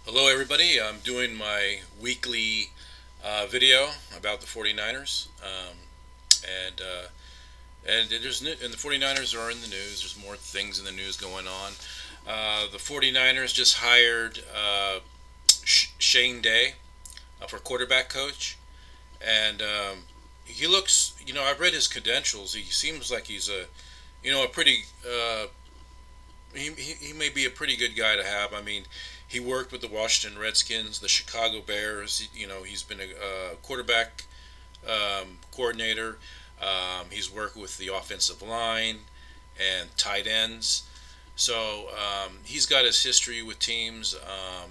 Hello everybody, I'm doing my weekly video about the 49ers. And and the 49ers are in the news. There's more things in the news going on. The 49ers just hired Shane Day for quarterback coach. And he looks, I've read his credentials. He seems like he's a pretty he may be a pretty good guy to have. I mean, he worked with the Washington Redskins, the Chicago Bears. He's been a quarterback coordinator. He's worked with the offensive line and tight ends. So he's got his history with teams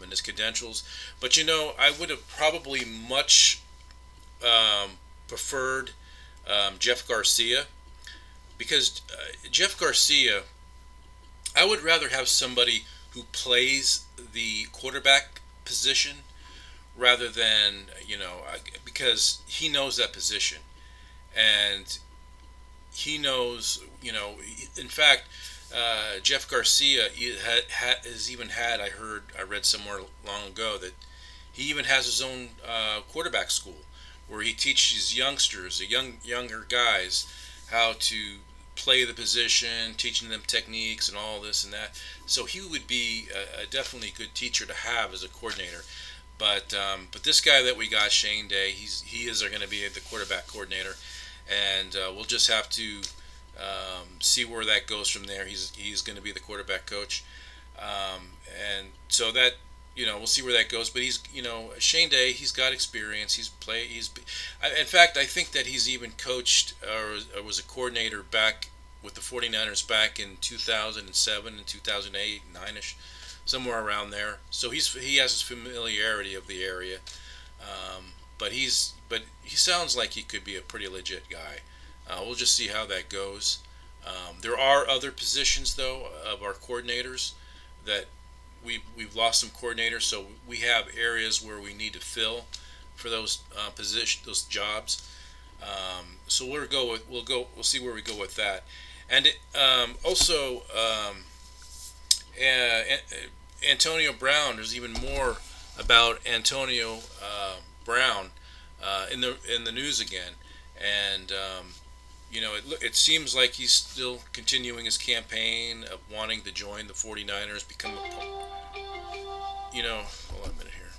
and his credentials. But I would have probably much preferred Jeff Garcia because Jeff Garcia, I would rather have somebody who plays the quarterback position rather than, because he knows that position. And he knows, in fact, Jeff Garcia has even had, I read somewhere long ago that he even has his own quarterback school where he teaches youngsters, younger guys, how to play the position, teaching them techniques and all this and that. So he would be a definitely good teacher to have as a coordinator. But this guy that we got, Shane Day, he is going to be the quarterback coordinator, and we'll just have to see where that goes from there. He's going to be the quarterback coach, and so that we'll see where that goes. But Shane Day, he's got experience. In fact, I think that he's even coached or was a coordinator back with the 49ers back in 2007 and 2008, 9ish, somewhere around there. So he has his familiarity of the area. But he sounds like he could be a pretty legit guy. We'll just see how that goes. There are other positions though of our coordinators that we've lost some coordinators, so we have areas where we need to fill for those those jobs. So we'll see where we go with that. And also Antonio Brown. There's even more about Antonio Brown in the news again, and it seems like he's still continuing his campaign of wanting to join the 49ers, become hold on a minute here.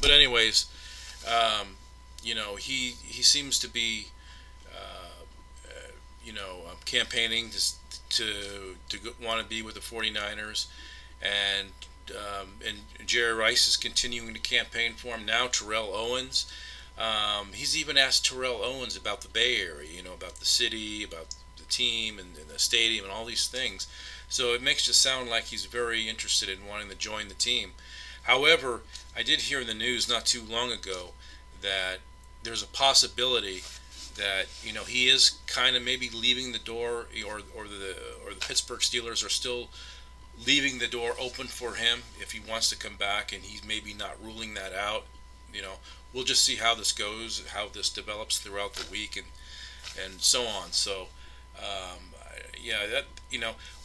But anyways, he seems to be campaigning to want to be with the 49ers, and Jerry Rice is continuing to campaign for him. Now Terrell Owens, he's even asked Terrell Owens about the Bay Area, about the city, about the team and the stadium and all these things. So it makes it sound like he's very interested in wanting to join the team. However, I did hear in the news not too long ago that there's a possibility that he is kind of maybe leaving the door, or the Pittsburgh Steelers are still leaving the door open for him if he wants to come back, and he's maybe not ruling that out. We'll just see how this goes, how this develops throughout the week, and so on. So yeah, that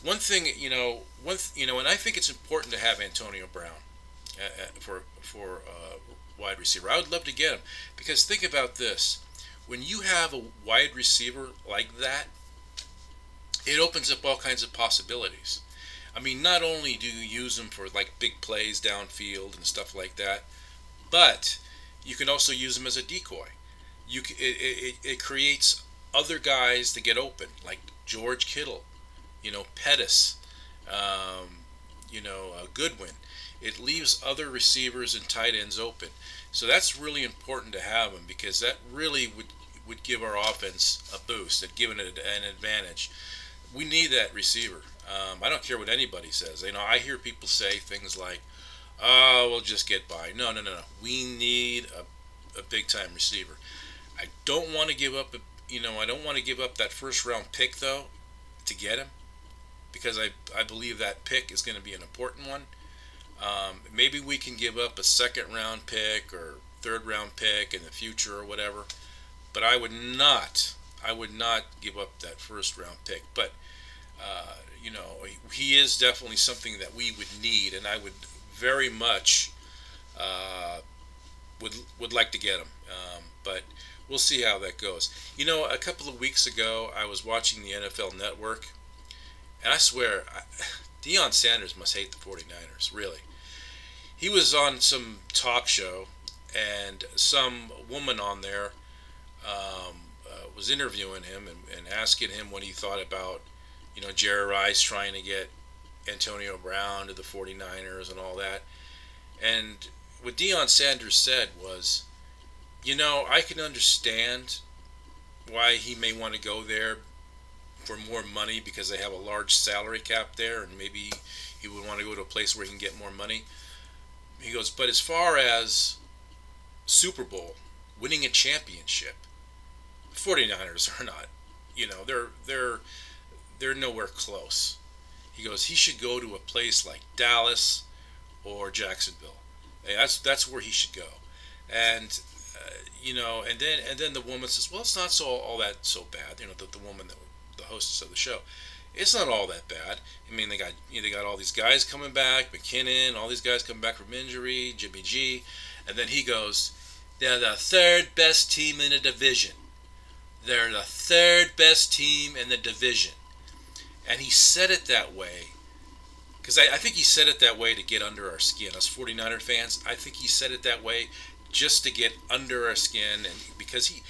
one thing, and I think it's important to have Antonio Brown for wide receiver. I would love to get him, because think about this: when you have a wide receiver like that, it opens up all kinds of possibilities. I mean, not only do you use them for like big plays downfield and stuff like that, but you can also use them as a decoy. It creates other guys to get open, like George Kittle, Pettis, Goodwin. It leaves other receivers and tight ends open. So that's really important to have them, because that really would give our offense a boost and give it an advantage. We need that receiver. I don't care what anybody says. I hear people say things like, "Oh, we'll just get by." No, no, no, no. We need a big time receiver. I don't want to give up. I don't want to give up that first round pick though to get him, because I believe that pick is going to be an important one. Maybe we can give up a second round pick or third round pick in the future or whatever, but I would not give up that first round pick. But he is definitely something that we would need, and I would very much uh, would like to get him. But we'll see how that goes. A couple of weeks ago, I was watching the NFL Network, and I swear, Deion Sanders must hate the 49ers, really. He was on some talk show, and some woman on there was interviewing him and asking him what he thought about, Jerry Rice trying to get Antonio Brown to the 49ers and all that. And what Deion Sanders said was, I can understand why he may want to go there for more money because they have a large salary cap there, and maybe he would want to go to a place where he can get more money. He goes, but as far as Super Bowl, winning a championship, 49ers are not, they're nowhere close. He goes, he should go to a place like Dallas or Jacksonville. Hey, that's where he should go. And and then the woman says, well, it's not all that so bad. The woman the hostess of the show, it's not all that bad. I mean, they got all these guys coming back, McKinnon, all these guys coming back from injury, Jimmy G, and then he goes, they're the third best team in the division. They're the third best team in the division. And he said it that way because I think he said it that way to get under our skin, us 49er fans. I think he said it that way just to get under our skin, and because he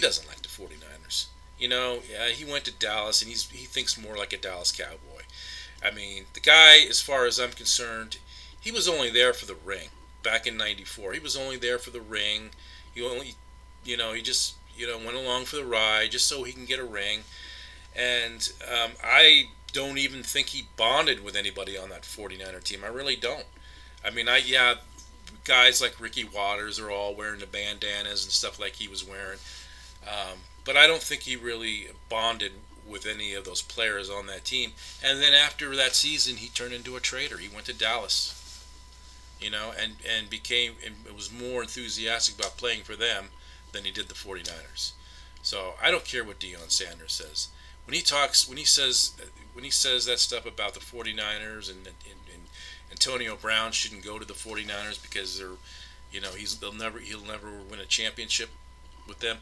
doesn't like the 49ers. Yeah, he went to Dallas, and he thinks more like a Dallas Cowboy. I mean, the guy, as far as I'm concerned, he was only there for the ring. Back in '94, he was only there for the ring. He only, he just, went along for the ride just so he can get a ring. And I don't even think he bonded with anybody on that 49er team. I really don't. I mean, guys like Ricky Waters are all wearing the bandanas and stuff like he was wearing. But I don't think he really bonded with any of those players on that team. And then after that season, he turned into a traitor. He went to Dallas, and was more enthusiastic about playing for them than he did the 49ers. So I don't care what Deion Sanders says. When he says that stuff about the 49ers and Antonio Brown shouldn't go to the 49ers because he'll never win a championship with them.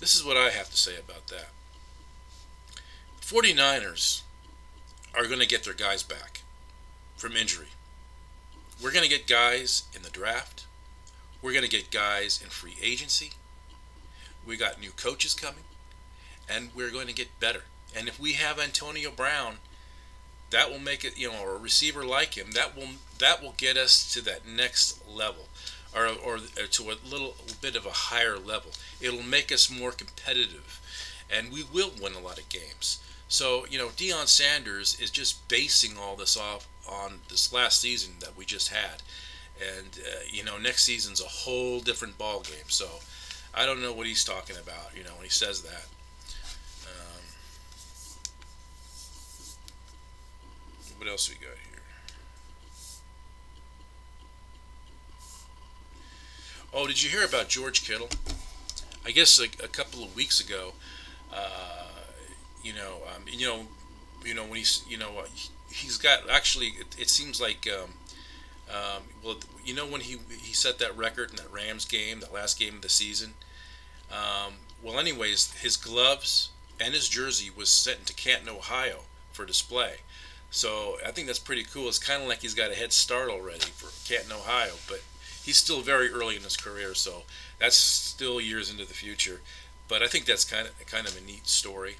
This is what I have to say about that. The 49ers are going to get their guys back from injury. We're going to get guys in the draft. We're going to get guys in free agency. We got new coaches coming, and we're going to get better. And if we have Antonio Brown, that will make it, or a receiver like him, that will get us to that next level, or to a little bit of a higher level. It'll make us more competitive, and we will win a lot of games. So, Deion Sanders is just basing all this off on this last season that we just had. And, next season's a whole different ball game. So I don't know what he's talking about, when he says that. What else we got here? Oh, did you hear about George Kittle? I guess a couple of weeks ago, when he's got actually. It seems like, when he set that record in that Rams game, that last game of the season. Anyways, his gloves and his jersey was sent into Canton, Ohio, for display. So I think that's pretty cool. It's kind of like he's got a head start already for Canton, Ohio, but he's still very early in his career, so that's still years into the future. But I think that's kind of a neat story.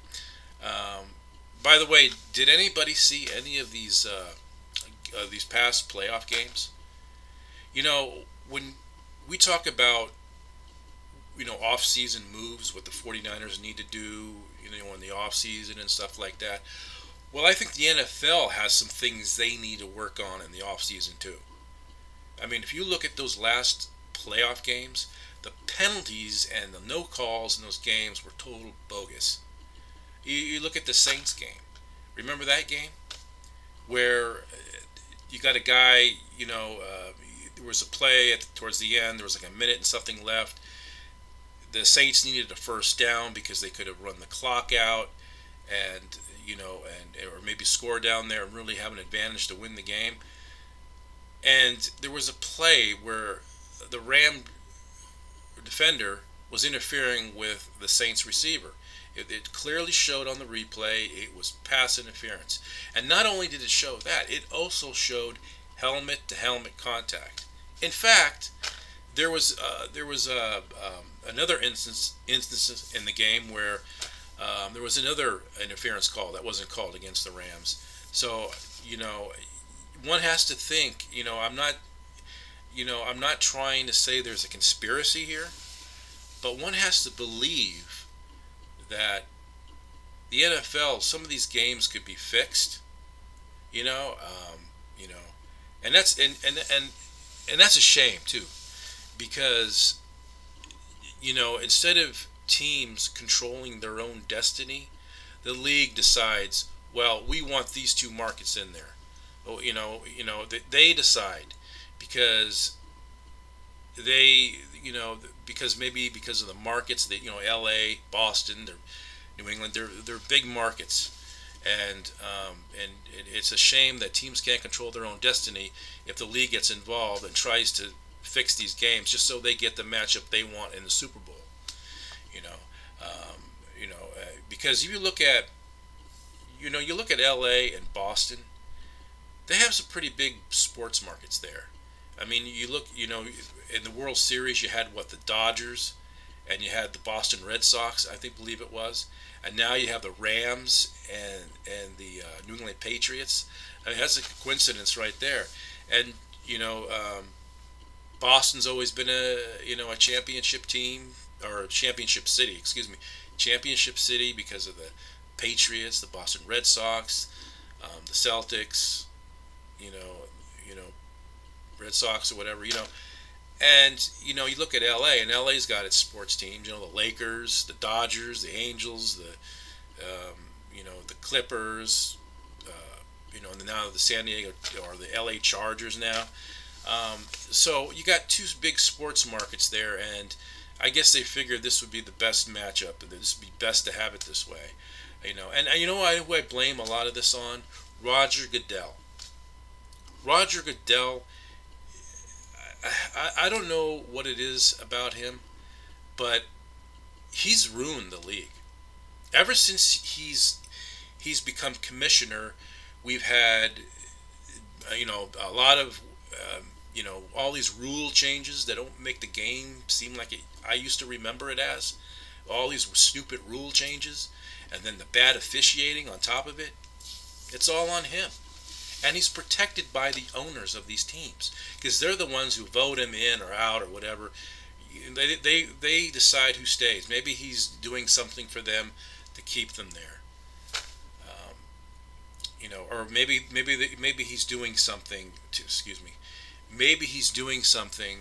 By the way, did anybody see any of these past playoff games? When we talk about off-season moves, what the 49ers need to do, in the off-season and stuff like that. Well, I think the NFL has some things they need to work on in the offseason too. I mean, if you look at those last playoff games, the penalties and the no calls in those games were total bogus. You look at the Saints game. Remember that game? Where you got a guy, there was a play towards the end, there was like a minute and something left. The Saints needed a first down because they could have run the clock out. And or maybe score down there and really have an advantage to win the game. And there was a play where the Ram defender was interfering with the Saints receiver. It clearly showed on the replay it was pass interference. And not only did it show that, it also showed helmet-to-helmet contact. In fact, there was another instance in the game where there was another interference call that wasn't called against the Rams. So one has to think. I'm not trying to say there's a conspiracy here, but one has to believe that the NFL, some of these games could be fixed. You know, um, you know, and that's a shame too, because instead of teams controlling their own destiny, the league decides, well, we want these two markets in there. Oh, they decide because maybe because of the markets that L.A., Boston, New England, they're big markets, and it's a shame that teams can't control their own destiny if the league gets involved and tries to fix these games just so they get the matchup they want in the Super Bowl. Because if you look at L.A. and Boston, they have some pretty big sports markets there. I mean, you look, in the World Series, you had the Dodgers, and you had the Boston Red Sox, believe it was, and now you have the Rams and the New England Patriots. I mean, that's a coincidence right there. And Boston's always been a championship team, or championship city, excuse me, championship city because of the Patriots, the Boston Red Sox, the Celtics, you know, Red Sox or whatever, And you look at LA, and LA's got its sports teams. The Lakers, the Dodgers, the Angels, the Clippers. And now the San Diego or the LA Chargers now. So you got two big sports markets there, and I guess they figured this would be the best matchup, and that this would be best to have it this way. And who I blame a lot of this on? Roger Goodell. Roger Goodell. I don't know what it is about him, but he's ruined the league. Ever since he's become commissioner, we've had a lot of all these rule changes that don't make the game seem like I used to remember it as. All these stupid rule changes, and then the bad officiating on top of it. It's all on him. And he's protected by the owners of these teams because they're the ones who vote him in or out or whatever. They decide who stays. Maybe he's doing something for them to keep them there. Or maybe he's doing something to, excuse me. Maybe he's doing something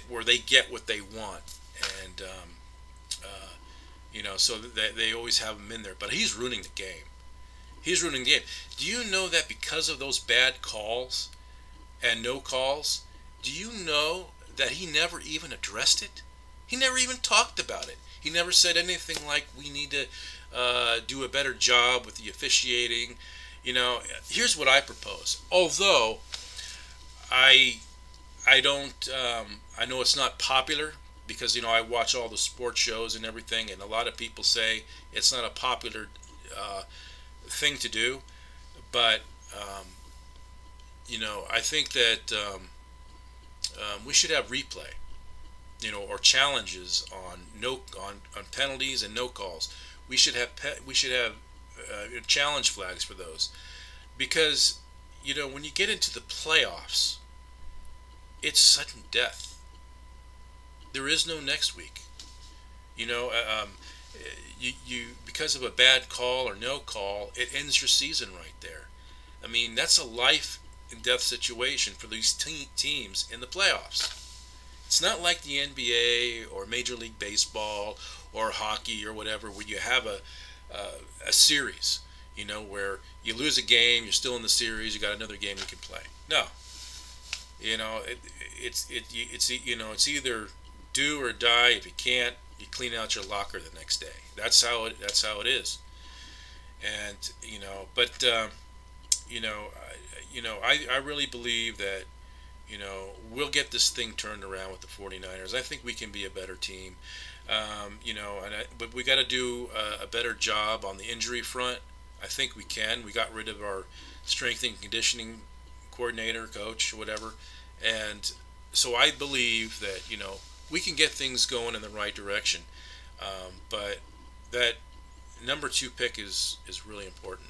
where they get what they want, and so that they always have him in there. But he's ruining the game. He's ruining the game. Do you know that because of those bad calls and no calls, do you know that he never even addressed it? He never even talked about it. He never said anything like, we need to do a better job with the officiating. Here's what I propose. Although I don't, I know it's not popular because, I watch all the sports shows and everything, and a lot of people say it's not a popular thing to do, but I think that we should have replay, or challenges on on penalties and no calls. We should have challenge flags for those, because when you get into the playoffs, it's sudden death. There is no next week. You because of a bad call or no call, it ends your season right there. I mean, that's a life and death situation for these teams in the playoffs. It's not like the NBA or Major League Baseball or hockey or whatever, where you have a series, where you lose a game, you're still in the series, you got another game you can play. No, it's either do or die. If you can't, you clean out your locker the next day. That's how it is. And you know, I really believe that we'll get this thing turned around with the 49ers. I think we can be a better team. But we got to do a better job on the injury front. I think we can. We got rid of our strength and conditioning coordinator, coach, whatever, and so I believe that we can get things going in the right direction. But that number two pick is really important,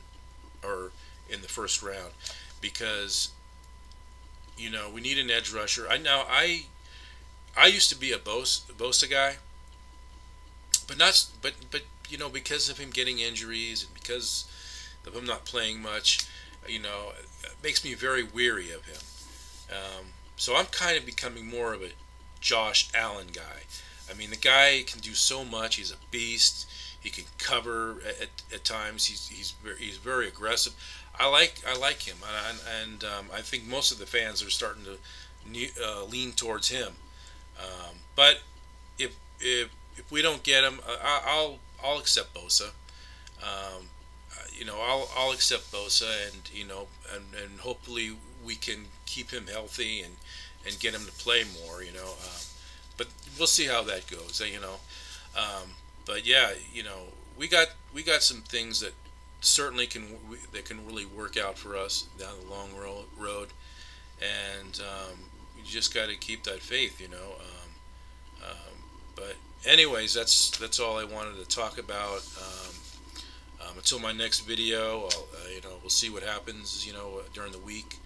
or in the first round, because we need an edge rusher. I used to be a Bosa guy, but not but because of him getting injuries and because of him not playing much, it makes me very weary of him. So I'm kind of becoming more of a Josh Allen guy. I mean, the guy can do so much. He's a beast. He can cover at times. He's very aggressive. I like him, and I think most of the fans are starting to lean towards him. But if we don't get him, I'll accept Bosa. I'll accept Bosa, and and hopefully we can keep him healthy and get him to play more. But we'll see how that goes. But yeah, we got some things that certainly can really work out for us down the long road, and you just got to keep that faith. But anyways, that's all I wanted to talk about. Until my next video, we'll see what happens. During the week,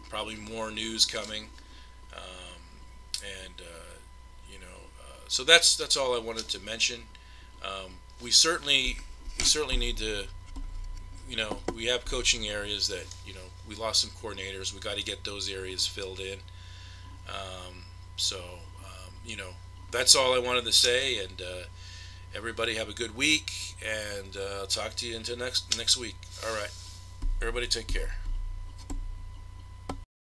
probably more news coming, and so that's all I wanted to mention. We certainly need to. We have coaching areas that we lost some coordinators. We got to get those areas filled in. So that's all I wanted to say, and everybody have a good week, and I'll talk to you until next week. All right, everybody take care.